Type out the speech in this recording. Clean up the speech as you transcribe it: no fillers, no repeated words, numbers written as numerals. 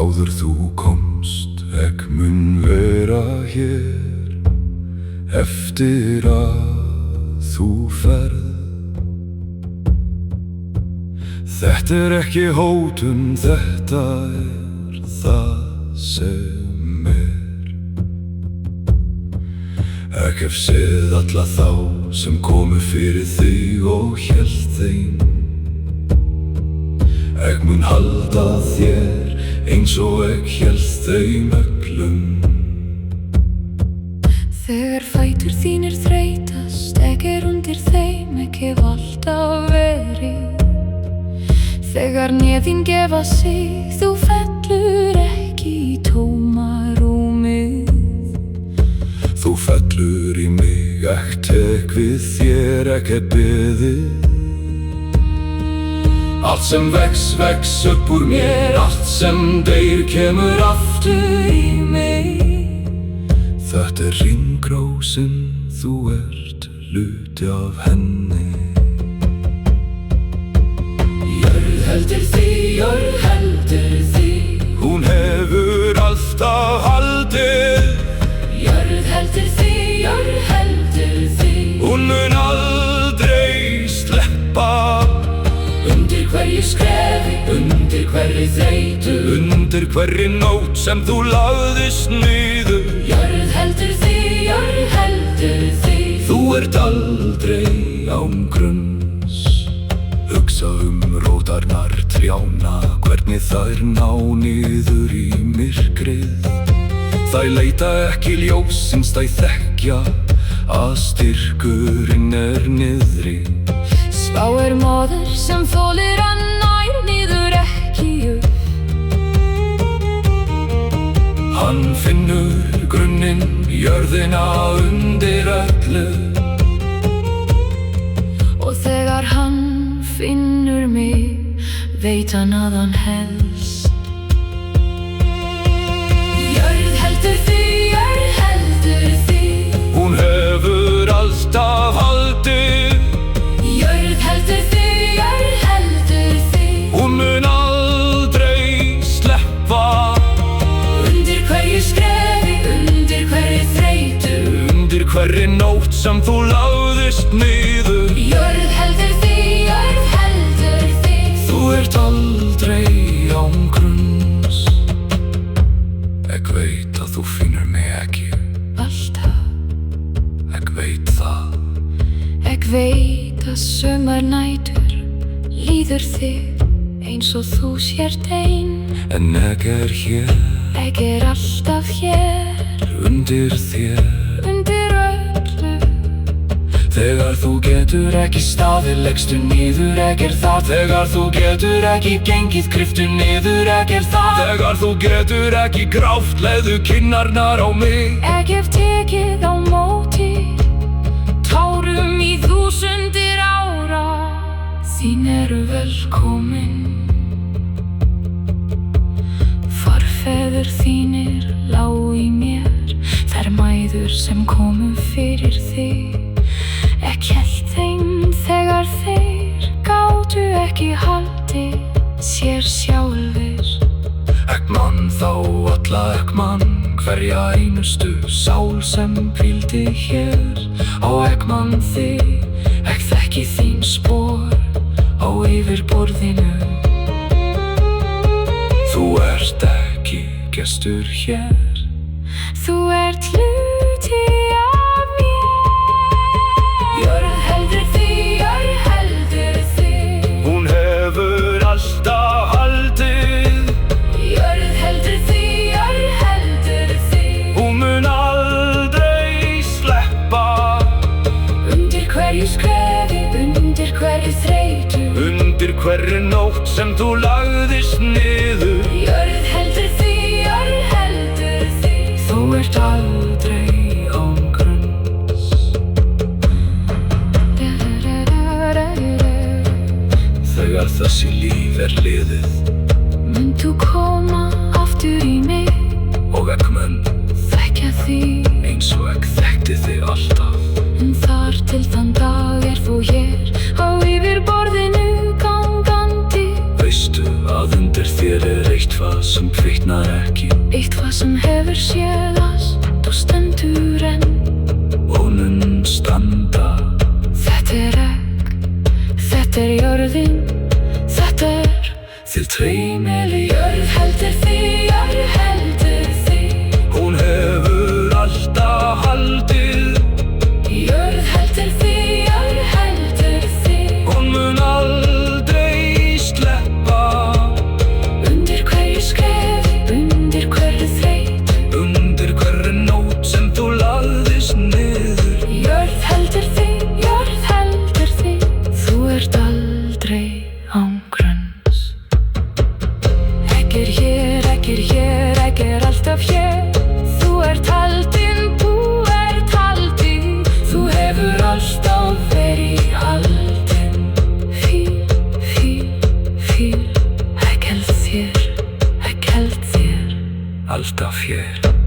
Áður þú komst, mun vera hér eftir að þú ferð. Þetta ekki hótun, þetta það sem hef séð alla þá sem komu fyrir þig og hélt þeim. Mun halda þér eins og hélt þeim öllum. Þegar fætur þínir þreytast, undir þeim, hef alltaf verið. Þegar hnéðin gefa sig, þú fellur ekki í tóma rúmið. Þú fellur í mig, tek við þér, beðið. Allt sem vex upp úr mér, allt sem deyr kemur aftur í mig. Þetta hringrósin, þú hluti af henni. Jörð heldur því, jörð heldur því. Hún hefur alltaf haldið. Jörð heldur því, jörð heldur því. Hún mun aldrei sleppa. Undir hverju skrefi, undir hverju þreytu, undir hverri nótt sem þú lagðist niður. Jörð heldur því, jörð heldur því. Þú aldrei án grunns. Hugsa rótarnar trjána, hvernig þær ná niður í myrkrið. Þær leita ekki ljósins, þær þekkja að styrkurinn niðri. Svá móður sem þolir að nær niður ekki upp. Hann finnur grunninn, jörðina undir öllu. Og þegar hann finnur mig, veit hann að hann helst. Jörð heldur því, jörð heldur því. Hún hefur alltaf haldið. Jörð heldur því, jörð heldur því. Hún mun aldrei sleppa. Undir hverju skrefi, undir hverju þreytu, undir hverri nótt sem þú lagðist niður. Jörð heldur því, jörð heldur því. Þú aldrei án grunns. Veit að þú finnur mig ekki alltaf. Veit það. Veit að sumar nætur líður þig eins og þú sért ein. En hér. Alltaf hér. Undir þér. Undir öllu. Þegar þú getur ekki staðið, leggstu niður, það. Þegar þú getur ekki gengið, kryptu niður, það. Þegar þú getur ekki grátt, leiðu kinnarnar á mig. Hef tekið á móti tárum í þúsundir ára. Þín velkomin. Forfeður þínir lágu í mér, þær mæður sem komu fyrir þig. Hélt þeim þegar þeir gátu ekki haldið sér sjálfir. Man þá alla man, hverja einustu sál sem hvíldi hér. Á man þig, þekki þín spor á yfirborðinu. Þú ekki gestur hér. Þú hluti af mér. Jörð heldur því, jörð heldur því. Hún hefur alltaf haldið. Jörð heldur því, jörð heldur því. Hún mun aldrei sleppa. Undir hverju skrefi, undir hverju þreytu, undir hverri nótt sem þú lagðist niður. Jörð heldur því, jörð heldur því. Þú aldrei án grunns. Þegar þessi líf liðið, munt þú koma aftur í mig. Og mun þekkja þig eins og þekkti þig alltaf. En þar til þann dag þú hér á yfirborðinu gangandi. Veistu að undir þér eitthvað sem kviknar sem hefur séð allt og stendur enn og mun standa. Þetta er egg, þetta er jörðin, þetta er Þið tveimili jörð heldur þig, jörð heldur þig. hún hefur alltaf haldið. Jörð heldur þig, jörð heldur þig. Hún mun aldrei sleppa. Undir hverju skrefi, undir hverju þreytu, Undir hverri nót sem þú lagðist niður. jörð heldur þig, jörð heldur þig. Þú ert aldrei án grunns. Egg er hér, egg er hér, egg er alltaf hér. Þú ert haldin, þú ert haldin. Þú hefur alltaf verið haldin. Fíl, fíl, fíl. Egg held þér, egg held þér. Alltaf hér.